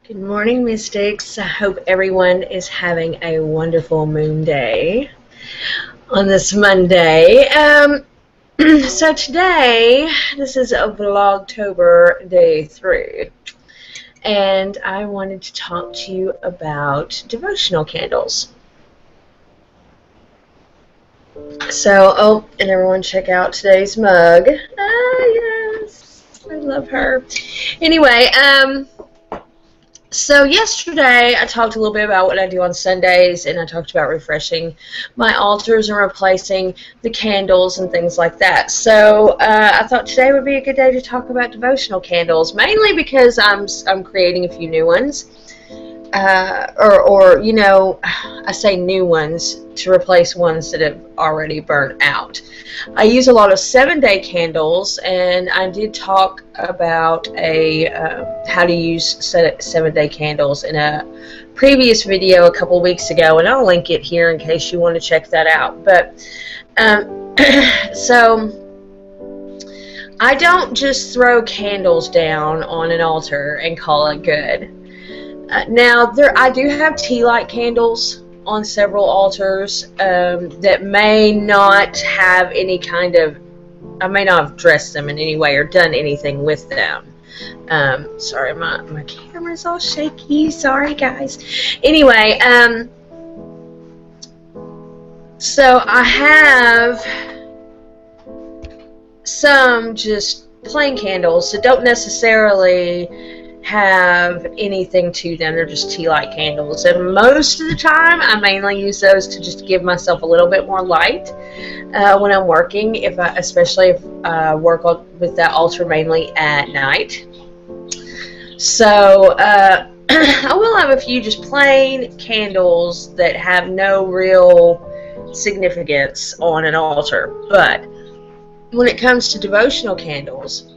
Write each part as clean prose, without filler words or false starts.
Good morning, Mystics. I hope everyone is having a wonderful moon day on this Monday. So today, this is a Vlogtober day 3, and I wanted to talk to you about devotional candles. So, and everyone check out today's mug. Ah, yes, I love her. Anyway, so yesterday I talked a little bit about what I do on Sundays, and I talked about refreshing my altars and replacing the candles and things like that. So I thought today would be a good day to talk about devotional candles, mainly because I'm creating a few new ones, or you know, I say new ones to replace ones that have already burnt out. I use a lot of 7-day candles, and I did talk about how to use 7-day candles in a previous video a couple weeks ago, and I'll link it here in case you want to check that out. But so I don't just throw candles down on an altar and call it good. Now I do have tea light candles on several altars that may not have any kind of, I may not have dressed them in any way or done anything with them. Sorry, my camera's all shaky. Sorry, guys. Anyway, so I have some just plain candles that don't necessarily have anything to them. They're just tea light candles, and most of the time I mainly use those to just give myself a little bit more light when I'm working, especially if I work with that altar mainly at night. So I will have a few just plain candles that have no real significance on an altar, but when it comes to devotional candles,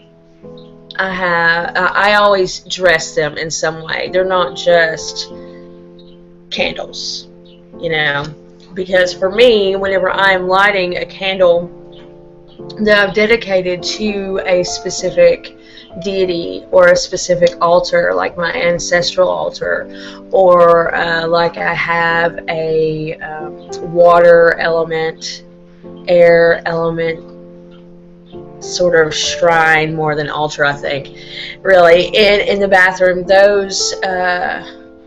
I always dress them in some way. They're not just candles, you know, because for me, whenever I'm lighting a candle that I've dedicated to a specific deity or a specific altar, like my ancestral altar, or like I have a water element, air element sort of shrine, more than altar, I think, really, in the bathroom. Those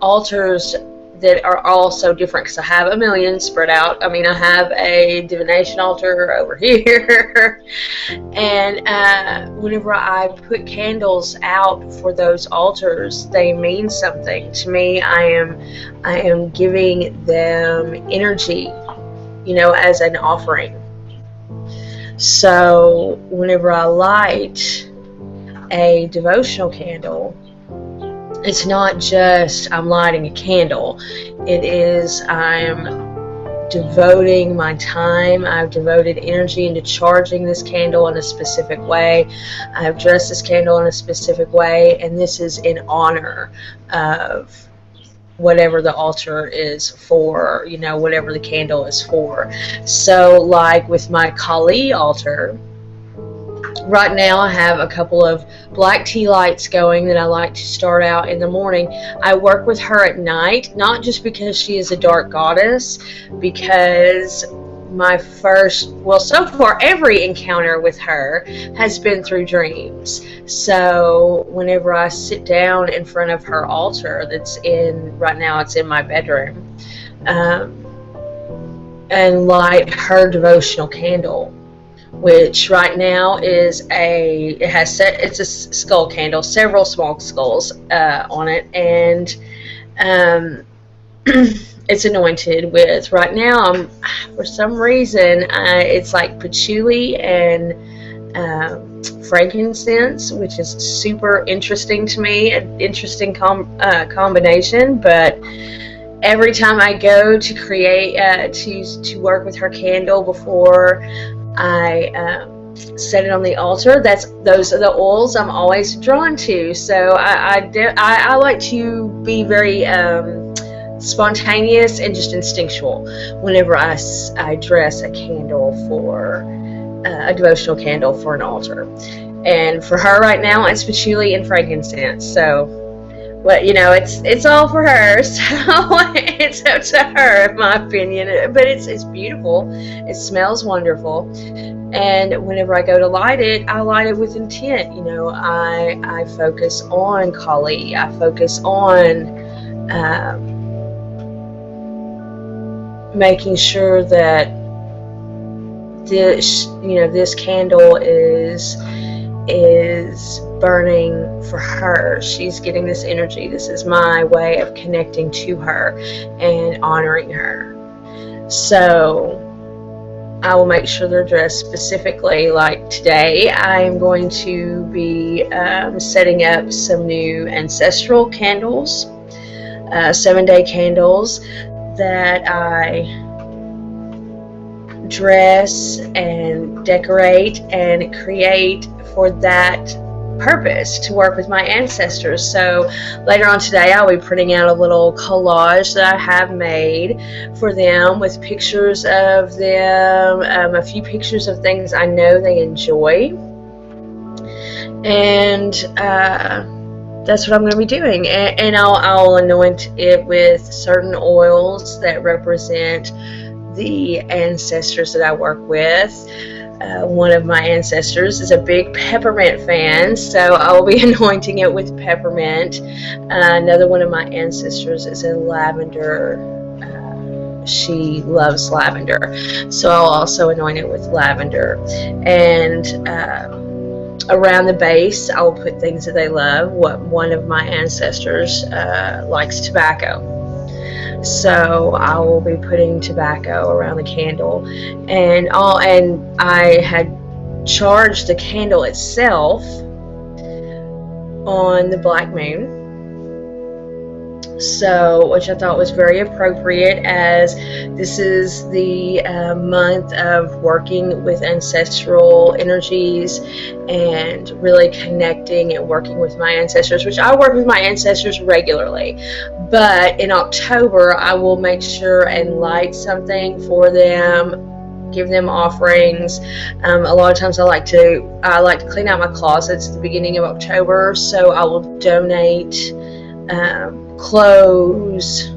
altars that are all so different, because I have a million spread out. I mean, I have a divination altar over here, and whenever I put candles out for those altars, they mean something to me. I am giving them energy, you know, as an offering. So whenever I light a devotional candle, it's not just I'm lighting a candle. It is I'm devoting my time. I've devoted energy into charging this candle in a specific way. I've dressed this candle in a specific way, and this is in honor of whatever the altar is for, you know, whatever the candle is for. So like with my Kali altar, right now I have a couple of black tea lights going that I like to start out in the morning. I work with her at night, not just because she is a dark goddess, because my first, well, so far every encounter with her has been through dreams. So whenever I sit down in front of her altar, that's in, right now it's in my bedroom, and light her devotional candle, which right now is it's a skull candle, several small skulls on it, and it's anointed with, right now, for some reason, it's like patchouli and frankincense, which is super interesting to me, an interesting combination. But every time I go to create, to work with her candle, before I set it on the altar, those are the oils I'm always drawn to. So I like to be very spontaneous and just instinctual whenever I dress a candle for a devotional candle for an altar. And for her right now, it's patchouli and frankincense. So well, you know, it's all for her, so it's up to her, in my opinion. But it's beautiful. It smells wonderful, and whenever I go to light it with intent. You know, I focus on Kali. I focus on making sure that this candle is burning for her. She's getting this energy. This is my way of connecting to her and honoring her. So I will make sure they're dressed specifically. Like today, I am going to be setting up some new ancestral candles, 7-day candles that I dress and decorate and create for that purpose, to work with my ancestors. So later on today, I'll be printing out a little collage that I have made for them with pictures of them, a few pictures of things I know they enjoy, and that's what I'm going to be doing. And I'll anoint it with certain oils that represent the ancestors that I work with. One of my ancestors is a big peppermint fan, so I will be anointing it with peppermint. Another one of my ancestors is a lavender. She loves lavender, so I'll also anoint it with lavender. And around the base, I will put things that they love. One of my ancestors likes tobacco, so I will be putting tobacco around the candle. And I had charged the candle itself on the black moon, so which I thought was very appropriate, as this is the month of working with ancestral energies and really connecting and working with my ancestors, which I work with my ancestors regularly. But in October, I will make sure and light something for them, give them offerings. A lot of times I like to clean out my closets at the beginning of October, so I will donate clothes,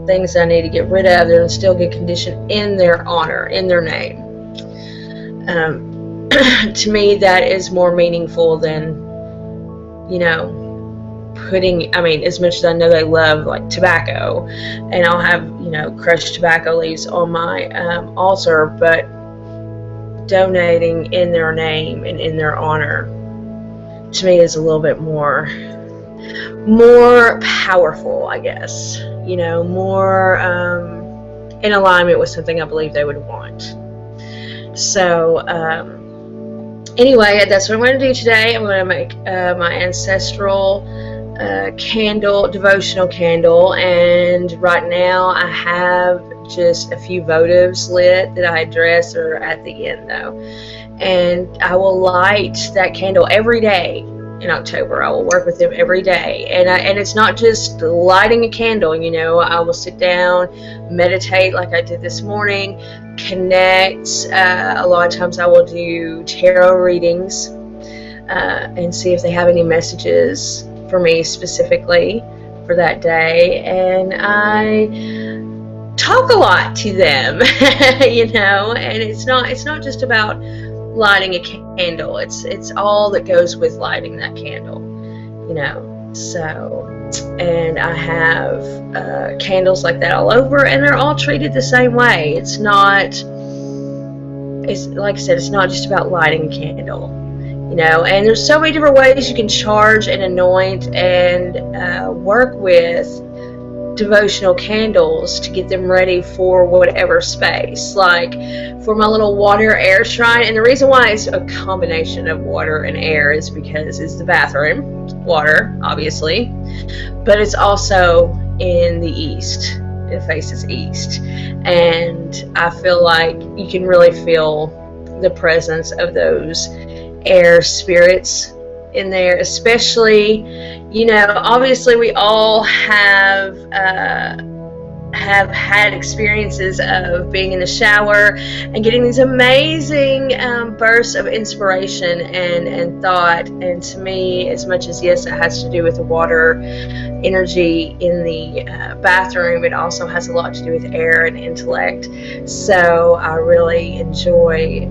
things I need to get rid of that are in still good condition, in their honor, in their name. To me, that is more meaningful than, you know, putting, I mean, as much as I know they love like tobacco, and I'll have, you know, crushed tobacco leaves on my altar, but donating in their name and in their honor, to me, is a little bit more powerful, I guess, you know, more in alignment with something I believe they would want. So anyway, that's what I'm going to do today. I'm going to make my ancestral candle, devotional candle, and right now I have just a few votives lit that I address are at the end though, and I will light that candle every day. In October, I will work with them every day, and it's not just lighting a candle. You know, I will sit down, meditate like I did this morning, connect. A lot of times I will do tarot readings and see if they have any messages for me specifically for that day, and I talk a lot to them. You know, and it's not just about lighting a candle, it's all that goes with lighting that candle, you know. So, and I have candles like that all over, and they're all treated the same way. It's like I said, it's not just about lighting a candle, you know. And there's so many different ways you can charge and anoint and work with devotional candles to get them ready for whatever space. Like for my little water air shrine, and the reason why it's a combination of water and air is because it's the bathroom, water obviously, but it's also in the east. It faces east, and I feel like you can really feel the presence of those air spirits in there, especially, you know, obviously we all have have had experiences of being in the shower and getting these amazing bursts of inspiration and thought. And to me, as much as yes, it has to do with the water energy in the bathroom, it also has a lot to do with air and intellect. So I really enjoy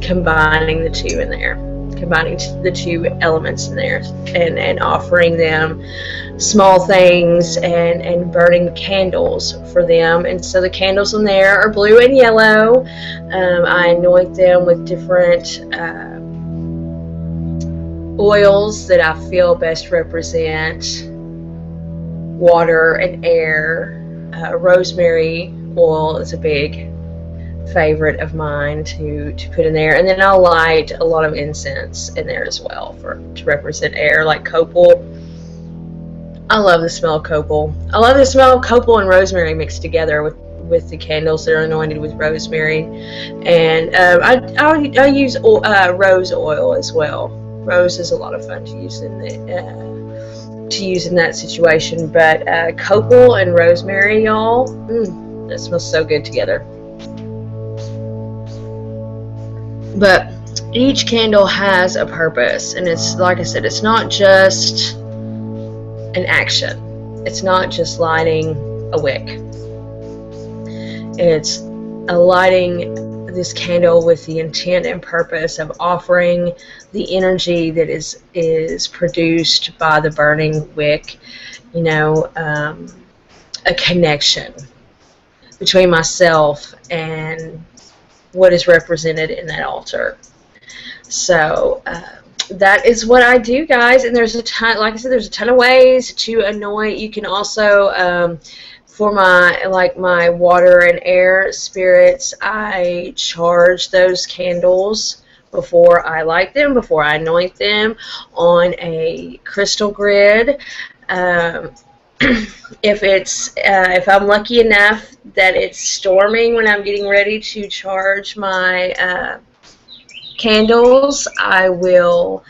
combining the two in there, combining the two elements in there, and offering them small things and burning candles for them. And so the candles in there are blue and yellow. I anoint them with different oils that I feel best represent water and air. Rosemary oil is a big favorite of mine to put in there, and then I'll light a lot of incense in there as well to represent air, like copal. I love the smell of copal. I love the smell of copal and rosemary mixed together with the candles that are anointed with rosemary. And I use rose oil as well. Rose is a lot of fun to use in that situation. But copal and rosemary, y'all, that smells so good together. But each candle has a purpose, and it's like I said, it's not just an action. It's not just lighting a wick. It's lighting this candle with the intent and purpose of offering the energy that is produced by the burning wick, a connection between myself and what is represented in that altar. So that is what I do, guys. And there's a ton, like I said, there's a ton of ways to anoint. You can also, for my water and air spirits, I charge those candles before I light them, before I anoint them, on a crystal grid. If I'm lucky enough that it's storming when I'm getting ready to charge my candles, I will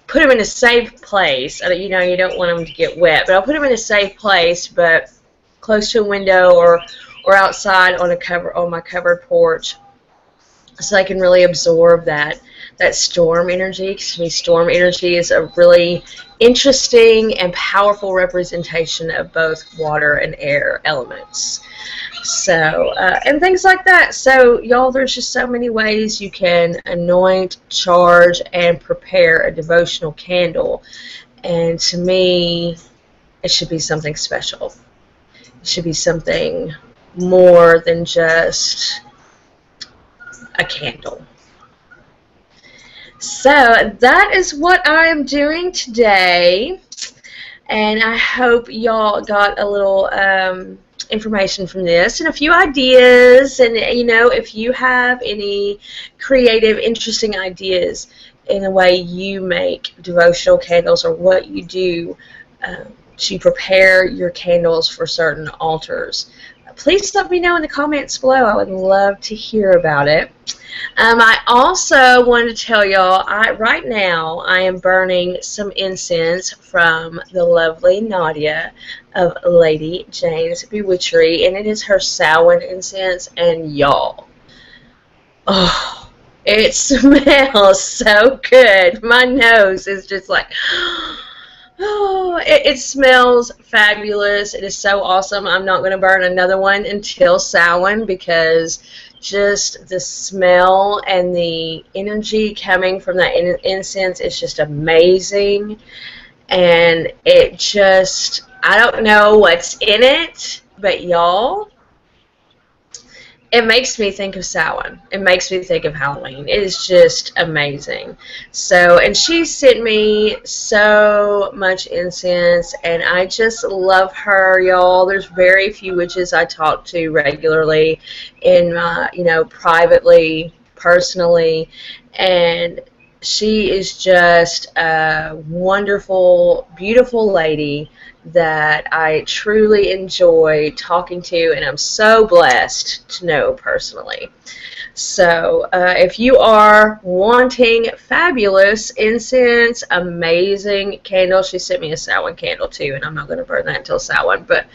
put them in a safe place. You don't want them to get wet, but I'll put them in a safe place, but close to a window or outside on my covered porch, so I can really absorb that storm energy. Because to me, storm energy is a really interesting and powerful representation of both water and air elements. So, and things like that. So, y'all, there's just so many ways you can anoint, charge, and prepare a devotional candle. And to me, it should be something special. It should be something more than just a candle. So that is what I am doing today, and I hope y'all got a little information from this and a few ideas. And if you have any creative, interesting ideas in the way you make devotional candles, or what you do to prepare your candles for certain altars, please let me know in the comments below. I would love to hear about it. I also wanted to tell y'all, right now I am burning some incense from the lovely Nadia of Lady Jayne's Bewitchery, and it is her Samhain incense, and y'all, oh, it smells so good. My nose is just like, oh, it smells fabulous. It is so awesome. I'm not going to burn another one until Samhain, because just the smell and the energy coming from that incense is just amazing. And it just, I don't know what's in it, but y'all, it makes me think of Samhain. It makes me think of Halloween. It is just amazing. So, and she sent me so much incense, and I just love her, y'all. There's very few witches I talk to regularly in my, privately, personally, and she is just a wonderful, beautiful lady that I truly enjoy talking to, and I'm so blessed to know personally. So if you are wanting fabulous incense, amazing candles, she sent me a Samhain candle too, and I'm not going to burn that until Samhain, but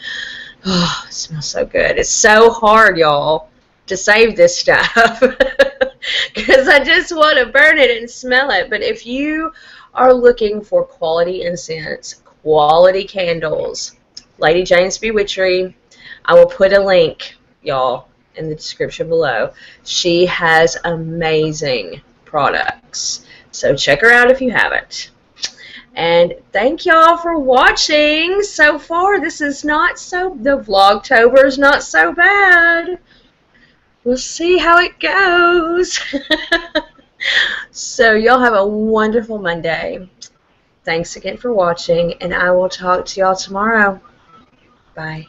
oh, it smells so good. It's so hard, y'all, to save this stuff because I just want to burn it and smell it. But if you are looking for quality incense, quality candles, Lady Jayne's Bewitchery, I will put a link, y'all, in the description below. She has amazing products, so check her out if you haven't. And thank y'all for watching so far. This is not so, the Vlogtober is not so bad. We'll see how it goes. So y'all have a wonderful Monday. Thanks again for watching, and I will talk to y'all tomorrow. Bye.